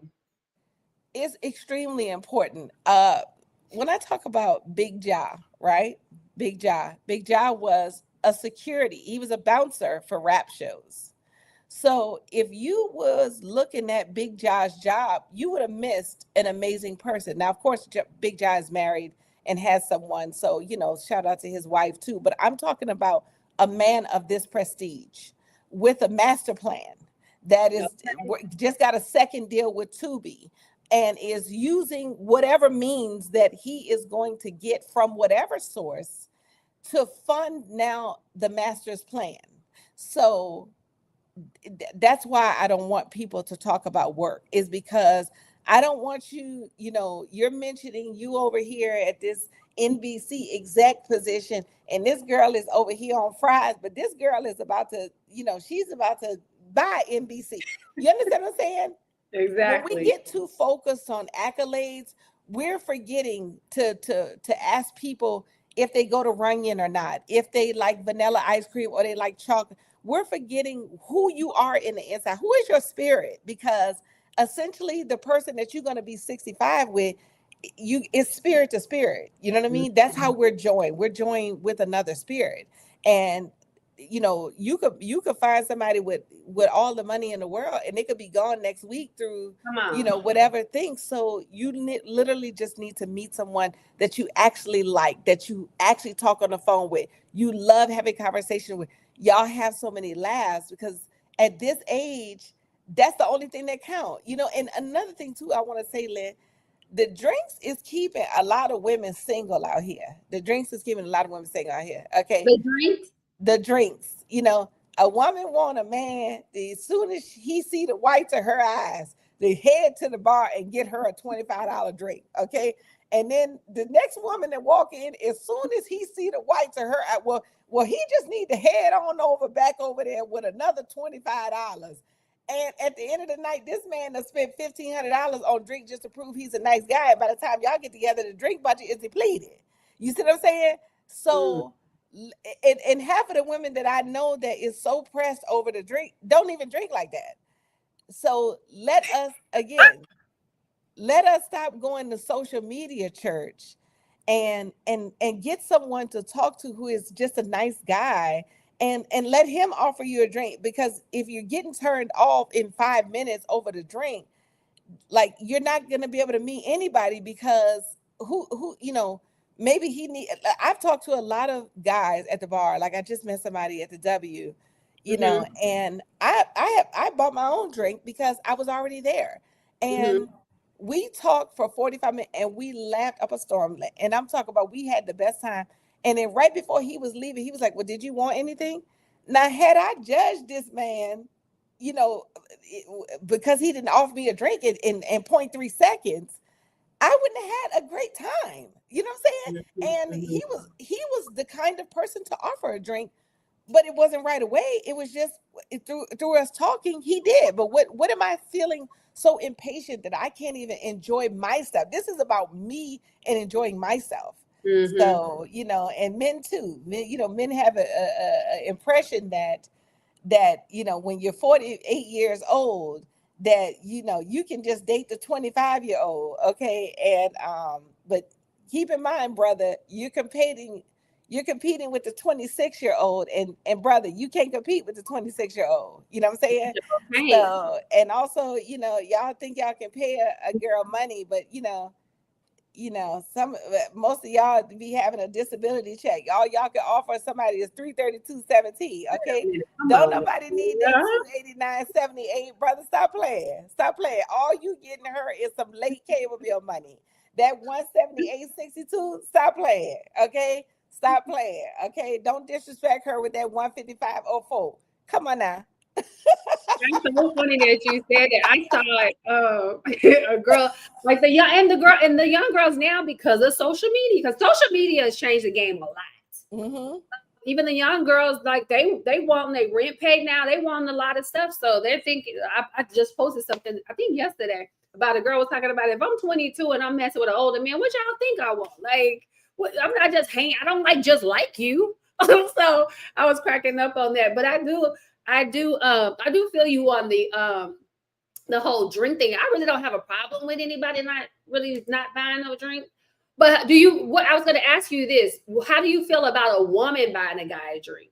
It's extremely important. When I talk about Big Ja, right? Big Ja was a security. He was a bouncer for rap shows. So if you was looking at Big Ja's job, you would have missed an amazing person. Now, of course, Big Ja is married and has someone. So, shout out to his wife too. But I'm talking about a man of this prestige with a master plan that is just got a second deal with Tubi and is using whatever means that he is going to get from whatever source to fund now the master's plan. So that's why I don't want people to talk about work, is because I don't want you're mentioning you over here at this NBC exec position, and this girl is over here on fries, but this girl is about to, she's about to buy NBC. You understand what I'm saying? Exactly. When we get too focused on accolades, we're forgetting to ask people if they go to Runyon or not, if they like vanilla ice cream or they like chocolate. We're forgetting who you are in the inside. Who is your spirit? Because essentially the person that you're going to be 65 with, it's spirit to spirit. You know what I mean? That's how we're joined. We're joined with another spirit. And you could find somebody with all the money in the world, and they could be gone next week through whatever thing. So you literally just need to meet someone that you actually like, that you actually talk on the phone with, you love having conversation with. Y'all have so many laughs, because at this age, that's the only thing that count. And another thing too, I want to say, Lynn, the drinks is keeping a lot of women single out here. The drinks is keeping a lot of women single out here. Okay. The drinks? The drinks. A woman want a man, as soon as he see the whites of her eyes, they head to the bar and get her a $25 drink. Okay. And then the next woman that walk in, as soon as he see the whites of her eye, well, he just need to head on back over there with another $25. And at the end of the night, this man has spent $1,500 on drink just to prove he's a nice guy. By the time y'all get together, the drink budget is depleted. You see what I'm saying? So, and half of the women that I know that is so pressed over the drink don't even drink like that. So let us, again, let us stop going to social media church and get someone to talk to who is just a nice guy, and let him offer you a drink. Because if you're getting turned off in 5 minutes over the drink, like, you're not going to be able to meet anybody, because who maybe he need. I've talked to a lot of guys at the bar. Like, I just met somebody at the W, and I bought my own drink because I was already there, and we talked for 45 minutes and we laughed up a storm. And I'm talking about, we had the best time. And then right before he was leaving, he was like, well, did you want anything? Now, had I judged this man, because he didn't offer me a drink in 0.3 seconds, I wouldn't have had a great time. You know what I'm saying? And he was the kind of person to offer a drink, but it wasn't right away. It was just through us talking, he did. But what am I feeling so impatient that I can't even enjoy myself? This is about me and enjoying myself. So, and men too. Men have a impression that when you're 48 years old, that you can just date the 25-year-old, okay? And but keep in mind, brother, you're competing with the 26-year-old, and brother, you can't compete with the 26-year-old. You know what I'm saying? Right. So, and also, y'all think y'all can pay a girl money, but most of y'all be having a disability check. All y'all can offer somebody is $332.17. Okay, don't nobody need that $289.78, brother. Stop playing. All you getting her is some late cable bill money. That $178.62. Stop playing. Okay, stop playing. Okay, don't disrespect her with that $155.04. Come on now. It's so funny that you said that. I saw a girl, like the young girls now, because of social media. Because social media has changed the game a lot. Even the young girls, like they want their rent paid now. They want a lot of stuff. So they're thinking. I just posted something, I think yesterday, about a girl was talking about, if I'm 22 and I'm messing with an older man, what y'all think I want? Like, I'm not just hanging. I don't just like you. So I was cracking up on that. But I do feel you on the whole drink thing. I really don't have a problem with anybody not buying no drink. But I was going to ask you this. How do you feel about a woman buying a guy a drink?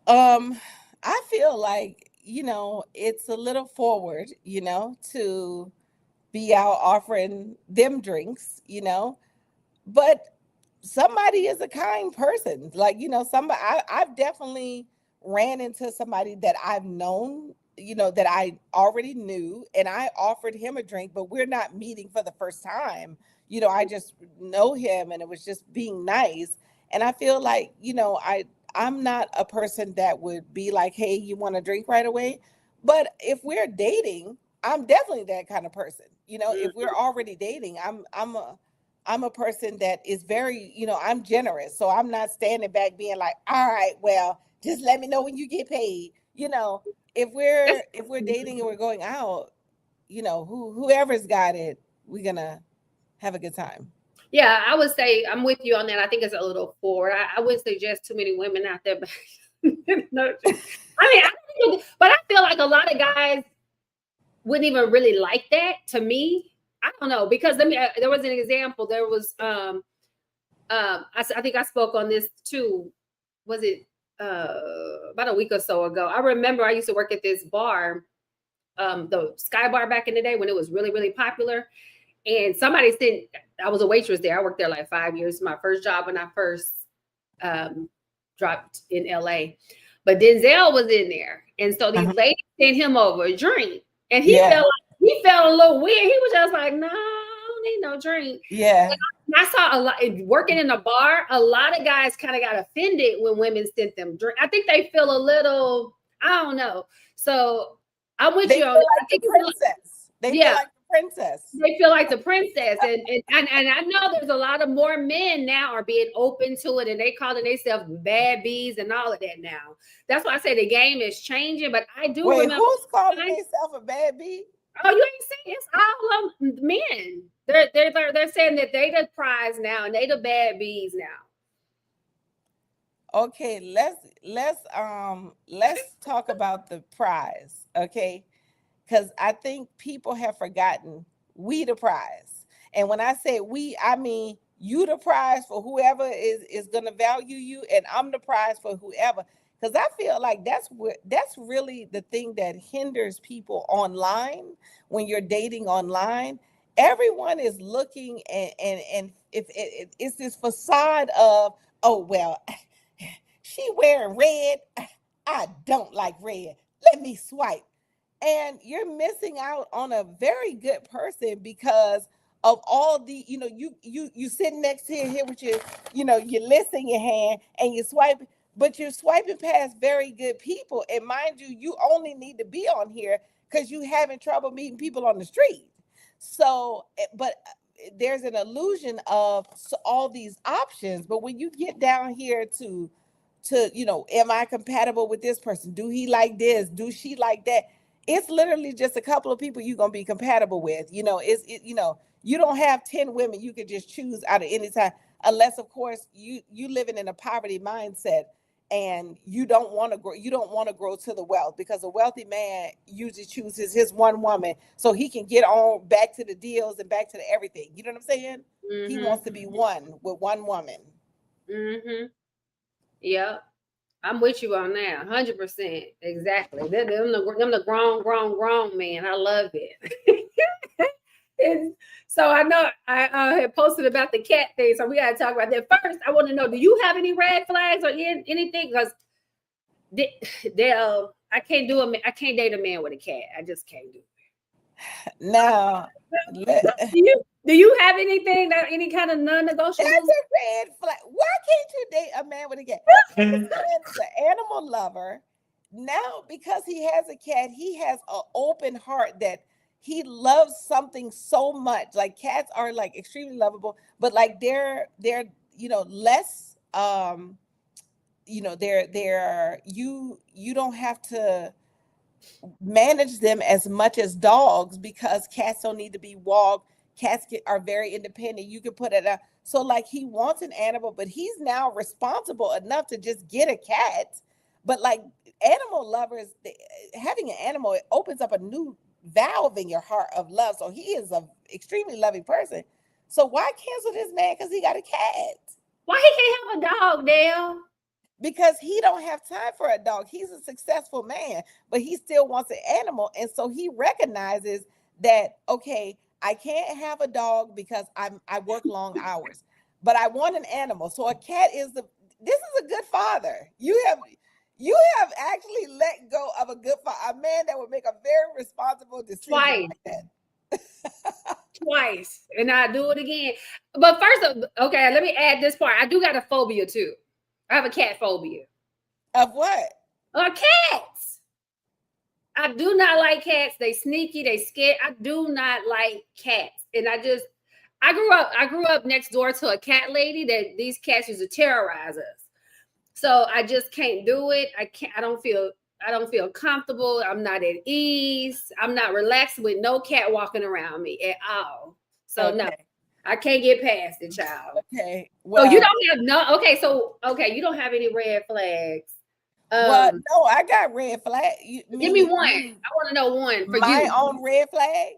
I feel like, it's a little forward, to be out offering them drinks, but somebody is a kind person. Like, somebody, I've definitely ran into somebody that I've known, that I already knew, and I offered him a drink, but we're not meeting for the first time. I just know him, and it was just being nice. And I feel like, I'm not a person that would be like, hey, you want a drink right away? But if we're dating, I'm definitely that kind of person. If we're already dating, I'm a person that is very, I'm generous. So I'm not standing back being like, all right, well, just let me know when you get paid. If we're dating and we're going out, whoever's got it, we're gonna have a good time. Yeah, I would say I'm with you on that. I think it's a little forward. I wouldn't suggest too many women out there. But no, but I feel like a lot of guys wouldn't even really like that. To me, I don't know, because there was an example. There was I think I spoke on this too. Was it about a week or so ago? I remember I used to work at this bar, the Sky Bar, back in the day when it was really, really popular. And somebody said, I was a waitress there. I worked there like 5 years. My first job when I first dropped in LA. But Denzel was in there. And so these ladies sent him over a drink. And he felt a little weird. He was just like, no, I don't need no drink. Yeah. And I saw a lot working in a bar. A lot of guys kind of got offended when women sent them drink. I think they feel a little, I don't know. So I'm with you on that. Like the princess. They feel like the princess. They feel like the princess. And I know there's a lot of more men now are being open to it, and they calling themselves bad bees and all of that now. That's why I say the game is changing. But I do remember. Who's calling themselves a bad bee? Oh, you ain't saying it's all of men. They're saying that they the prize now and they the bad bees now. Okay, let's talk about the prize, okay? because I think people have forgotten we the prize. And when I say we, I mean you the prize for whoever is going to value you, and I'm the prize for whoever. Because I feel like that's really the thing that hinders people online when you're dating online. Everyone is looking and if it's this facade of, oh well, she wearing red, I don't like red, let me swipe. And you're missing out on a very good person because of all the, you sitting next to him here with your, your list in your hand and you swipe, but you're swiping past very good people. And mind you, you only need to be on here because you having trouble meeting people on the street. So, but there's an illusion of all these options. But when you get down here to, am I compatible with this person? Do he like this? Do she like that? It's literally just a couple of people you're going to be compatible with. You don't have 10 women you could just choose out of any time, unless, of course, you living in a poverty mindset and you don't want to grow. You don't want to grow to the wealth, because a wealthy man usually chooses his one woman so he can get on back to the deals and back to the everything. You know what I'm saying? Mm-hmm. He wants to be one with one woman. Mm-hmm. Yeah. I'm with you on that, 100%. Exactly. Them the grown man. I love it. And so I know I had posted about the cat thing, so we got to talk about that. First, I want to know, do you have any red flags or anything? Because I can't date a man with a cat. I just can't do it. No. Do you have anything any kind of non-negotiable? That's a red flag. Why can't you date a man with a cat? This man is an animal lover. Now, because he has a cat, he has an open heart that he loves something so much. Like cats are like extremely lovable, but like they're less you don't have to manage them as much as dogs, because cats don't need to be walked. Cats are very independent. You can put it out. So like he wants an animal, but he's now responsible enough to just get a cat. But like animal lovers, having an animal, it opens up a new valve in your heart of love. So he is an extremely loving person. So why cancel this man because he got a cat? Why he can't have a dog, Dale? Because he don't have time for a dog. He's a successful man, but he still wants an animal. And so he recognizes that, okay, I can't have a dog because I work long hours, but I want an animal. So a cat this is a good father. You have actually let go of a man that would make a very responsible decision. Twice. Like that. Twice. And I do it again. But first, okay, let me add this part. I do got a phobia too. I have a cat phobia. Of what? Cats. I do not like cats. They sneaky, they scared. I do not like cats. And I grew up next door to a cat lady that these cats used to terrorize us. So I just can't do it. I don't feel comfortable. I'm not at ease. I'm not relaxed with no cat walking around me at all. So okay. No, I can't get past it, child. Okay. Well, so you don't have you don't have any red flags. Well, no, I got red flag. Give me one. I want to know one for my you. own red flag.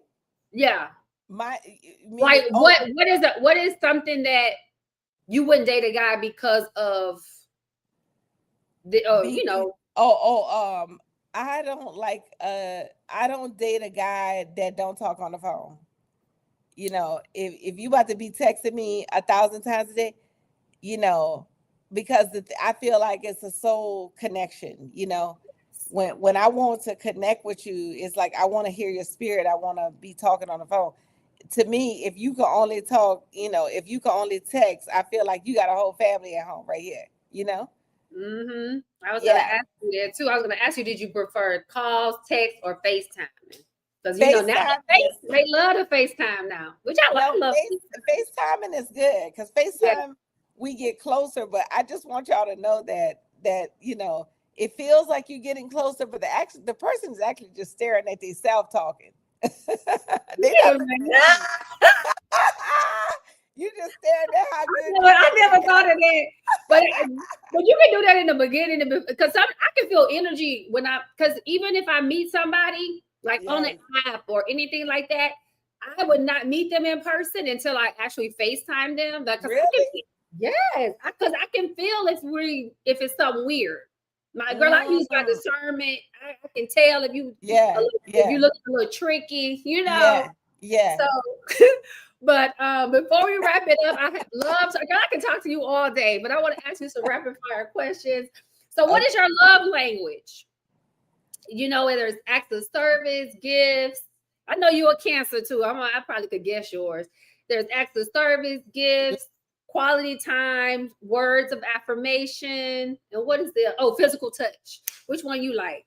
Yeah. What is something that you wouldn't date a guy because of the I don't date a guy that don't talk on the phone. If you about to be texting me 1,000 times a day, because I feel like it's a soul connection. When I want to connect with you, it's like I want to hear your spirit. I want to be talking on the phone. To me, if you can only talk, if you can only text, I feel like you got a whole family at home right here. Mm-hmm. I was gonna ask you that too. I was gonna ask you, did you prefer calls, text, or FaceTime? Because now they love the FaceTime now, which I love. FaceTiming is good because FaceTime we get closer, but I just want y'all to know that it feels like you're getting closer, but the person is actually just staring at themselves talking. You just staring at how good. I never thought of that, but you can do that in the beginning because I can feel energy because even if I meet somebody like on an app or anything like that, I would not meet them in person until I actually FaceTime them. Because really? yes, because I can feel if it's something weird. My girl, I use my discernment. I can tell if you look a little tricky, you know. Yeah. So, but before we wrap it up, I can talk to you all day, but I want to ask you some rapid fire questions. So, what is your love language? You know, whether it's acts of service, gifts. I know you're a Cancer too. I probably could guess yours. There's acts of service, gifts, quality time, words of affirmation, and what is physical touch. Which one you like?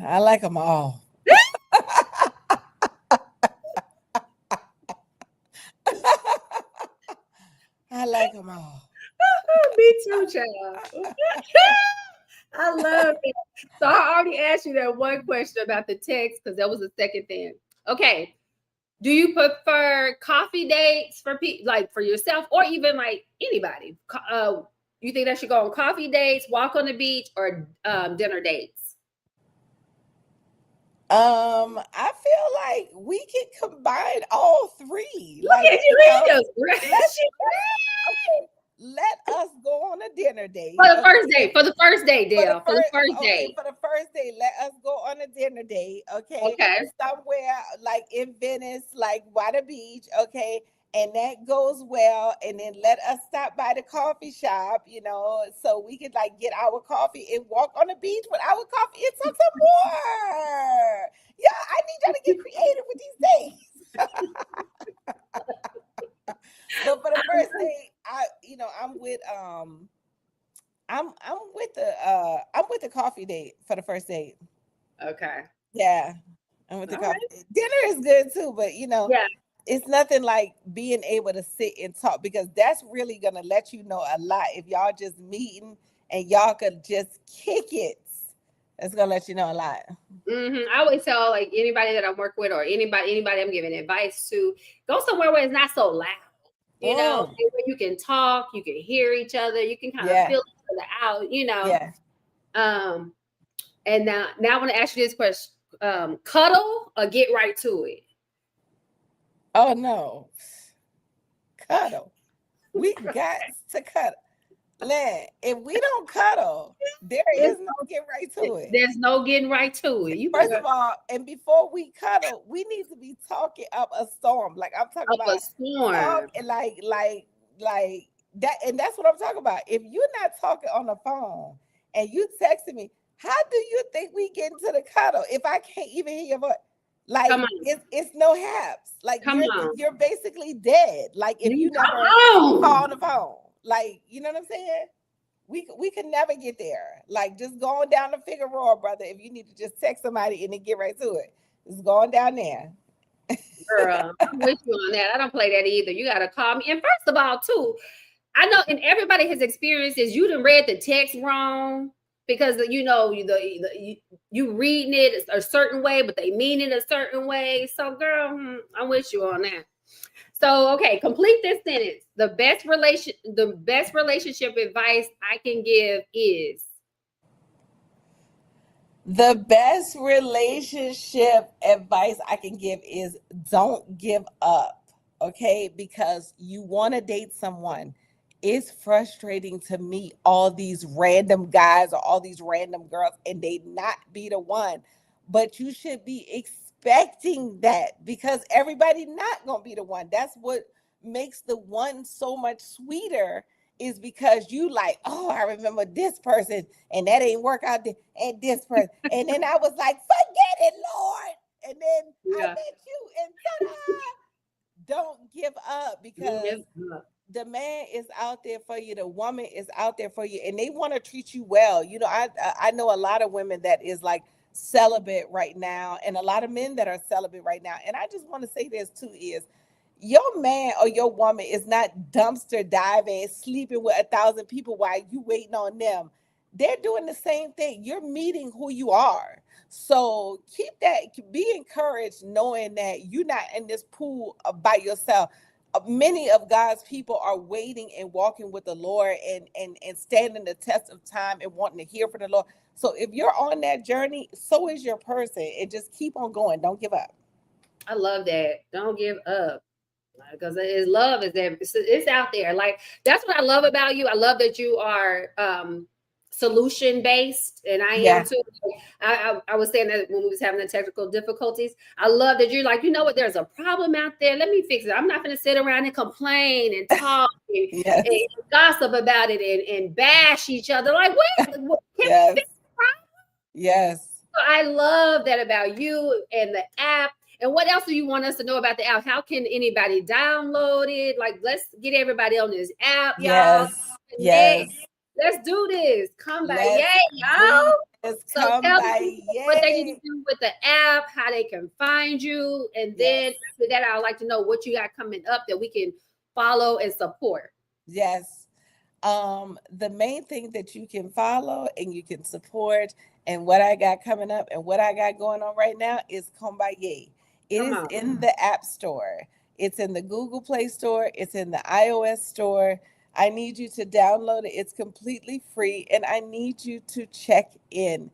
I like them all. I like them all. Me too, child. I love it. So I already asked you that one question about the text because that was the second thing. Okay. Do you prefer coffee dates for like for yourself or even like anybody? You think that should go on coffee dates, walk on the beach, or dinner dates? I feel like we can combine all three. Look at you, let us go on a dinner date. For the first date, Dale. For the first date. For the first date, let us go on a dinner date. Okay. Somewhere like in Venice, like by the beach. Okay. And that goes well. And then let us stop by the coffee shop, you know, so we could like get our coffee and walk on the beach with our coffee and some more. Yeah, I need y'all to get creative with these days. But for the first date, I'm with the coffee date for the first date. Okay. Yeah. I'm with the coffee. Right. Dinner is good too, but it's nothing like being able to sit and talk because that's really gonna let you know a lot. If y'all just meeting and y'all could just kick it, it's gonna let you know a lot. I always tell like anybody that I work with or anybody I'm giving advice to, go somewhere where it's not so loud. You know, where you can talk, you can hear each other, you can kind of feel each other out, you know. Yeah. And now I want to ask you this question. Cuddle or get right to it? Oh no. Cuddle. We got to cuddle. Lan, if we don't cuddle, there is no get right to it. There's no getting right to it. First of all, and before we cuddle, we need to be talking up a storm. Like I'm talking about a storm. And like that, and that's what I'm talking about. If you're not talking on the phone and you texting me, how do you think we get into the cuddle if I can't even hear your voice? Like it's no haps. Like you're basically dead. Like if you never call on the phone. Like, you know what I'm saying? We can never get there. Like just going down the Figueroa, brother. If you need to just text somebody and then get right to it, it's going down there. Girl, I'm with you on that. I don't play that either. You gotta call me. And first of all, too, I know, and everybody has experiences. You done read the text wrong because you know you reading it a certain way, but they mean it a certain way. So, girl, I'm with you on that. So, okay, complete this sentence. The best relationship advice I can give is. The best relationship advice I can give is don't give up, okay? Because you want to date someone. It's frustrating to meet all these random guys or all these random girls and they not be the one. But you should be expecting that because everybody not going to be the one. That's what makes the one so much sweeter is because you like, oh, I remember this person and that ain't work out there and this person. And then I was like, forget it, Lord. And then I met you and ta-da! Don't give up because the man is out there for you. The woman is out there for you and they want to treat you well. You know, I know a lot of women that is like celibate right now and a lot of men that are celibate right now. And I just want to say this too is your man or your woman is not dumpster diving, sleeping with 1,000 people while you waiting on them. They're doing the same thing. You're meeting who you are. So keep that, be encouraged knowing that you're not in this pool by yourself. Many of God's people are waiting and walking with the Lord and standing the test of time and wanting to hear from the Lord. So if you're on that journey, so is your person, and just keep on going. Don't give up. I love that. Don't give up. Because his love is there. It's out there. Like, that's what I love about you. I love that you are solution based, and I am too. I was saying that when we was having the technical difficulties. I love that you're like, you know what, there's a problem out there. Let me fix it. I'm not going to sit around and complain and talk and, and gossip about it and bash each other. Like, what? Can we fix the problem? Yes. So I love that about you and the app. And what else do you want us to know about the app? How can anybody download it? Like, let's get everybody on this app, y'all. Yes. Let's do this. Come by Yay, y'all. So tell me what they need to do with the app, how they can find you. And then after that, I'd like to know what you got coming up that we can follow and support. Yes. The main thing that you can follow and you can support, and what I got coming up and what I got going on right now is Kombaye. It is in the App Store. It's in the Google Play Store. It's in the iOS Store. I need you to download it. It's completely free, and I need you to check in.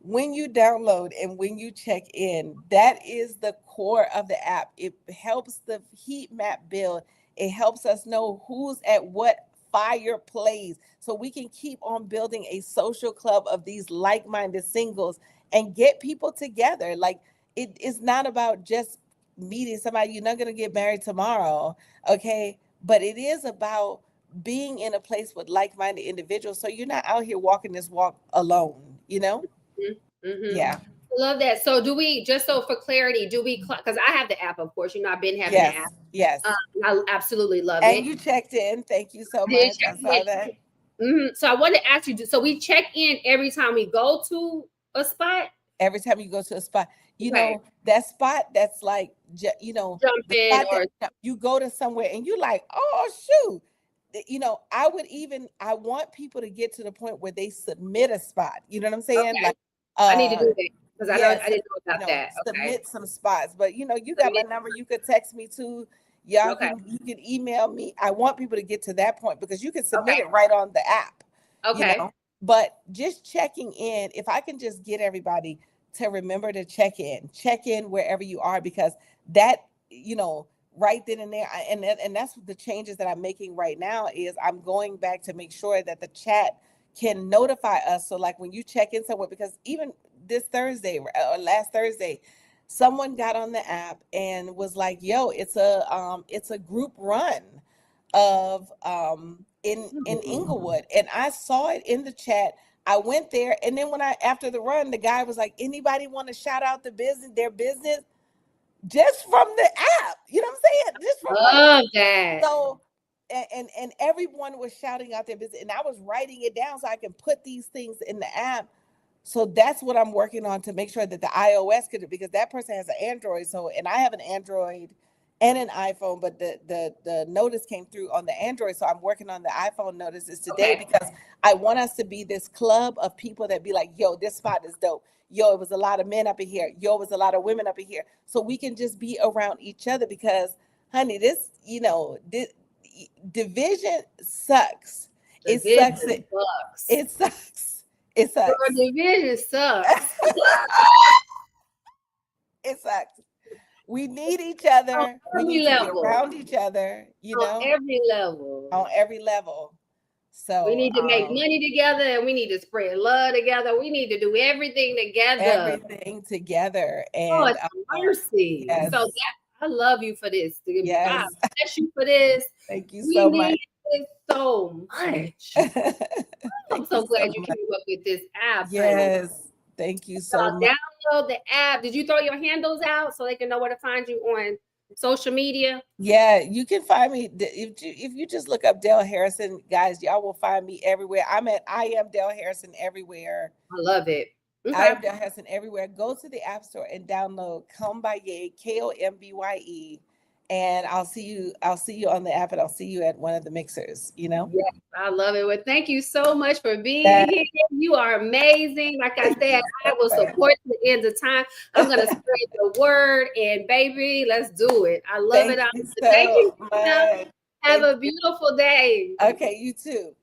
When you download and when you check in, that is the core of the app. It helps the heat map build. It helps us know who's at what fire plays, so we can keep on building a social club of these like-minded singles and get people together. Like, it is not about just meeting somebody. You're not going to get married tomorrow, okay? But it is about being in a place with like-minded individuals, so you're not out here walking this walk alone, you know? Yeah. I love that. So do we, just so for clarity, do we, because I have the app, of course, you know, I've been having the app. Yes. I absolutely love it. And you checked in. Thank you so much. I saw that. So I want to ask you, so we check in every time we go to a spot? Every time you go to a spot, you know, that spot that's like, you know, you go to somewhere and you're like, oh, shoot. You know, I want people to get to the point where they submit a spot. You know what I'm saying? Okay. Like, I need to do that because I didn't know about that. Submit some spots, but you know, you got my number. You could text me too. Y'all you can email me. I want people to get to that point because you can submit it right on the app. Okay. You know? But just checking in, if I can just get everybody to remember to check in wherever you are, because that, you know, right then and there, and that's the changes that I'm making right now is I'm going back to make sure that the chat can notify us. So like when you check in somewhere, because even this Thursday or last Thursday, someone got on the app and was like, yo, it's a group run of in Inglewood. And I saw it in the chat. I went there, and then after the run, the guy was like, anybody want to shout out their business just from the app? You know what I'm saying? Just from that. So and everyone was shouting out their business, and I was writing it down so I can put these things in the app. So that's what I'm working on to make sure that the iOS could, because that person has an Android. So, and I have an Android and an iPhone, but the notice came through on the Android. So I'm working on the iPhone notices today because I want us to be this club of people that be like, yo, this spot is dope. Yo, it was a lot of men up in here. Yo, it was a lot of women up in here. So we can just be around each other because, honey, this, you know, division sucks. It sucks. It sucks. It sucks. Division sucks. It sucks. We need each other. We need to be around each other, you know? On every level. On every level. So we need to make money together, and we need to spread love together. We need to do everything together. And mercy. Yes. So I love you for this. Yes. God bless you for this. Thank you so much. It so much. I'm so glad you came up with this app. Yes. Thank you so much. Download the app. Did you throw your handles out so they can know where to find you on social media? Yeah, you can find me if you just look up Dell Harrison, guys. Y'all will find me everywhere. I am Dell Harrison everywhere. I love it. I am Dell Harrison everywhere. Go to the App Store and download Kombye, Kombye, and I'll see you on the app, and I'll see you at one of the mixers. You know. Yes, I love it. Well, thank you so much for being here. You are amazing. Like I said, I will support to the end of time. I'm gonna spread the word, and baby, let's do it. I love it. Thank you. Have a beautiful day. Okay, you too.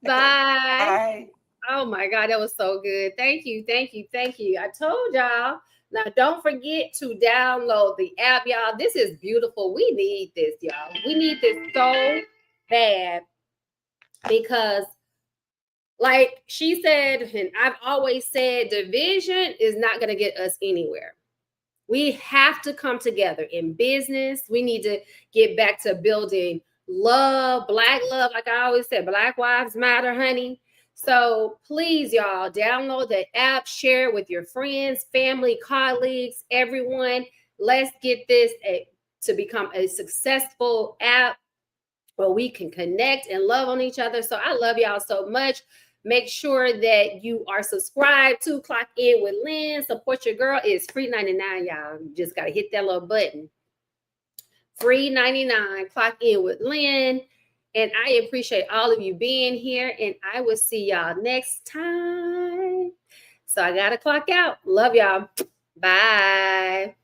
Bye. Bye. Oh my God, that was so good. Thank you, thank you, thank you. I told y'all. Now, don't forget to download the app, y'all. This is beautiful. We need this, y'all. We need this so bad because, like she said, and I've always said, division is not going to get us anywhere. We have to come together in business. We need to get back to building love, Black love. Like I always said, Black Lives Matter, honey. So please, y'all, download the app, share it with your friends, family, colleagues, everyone. Let's get this to become a successful app where we can connect and love on each other. So I love y'all so much. Make sure that you are subscribed to Clock In with Lynn. Support your girl. It's free 99, y'all. You just got to hit that little button. Free 99. Clock In with Lynn. And I appreciate all of you being here. And I will see y'all next time. So I got to clock out. Love y'all. Bye.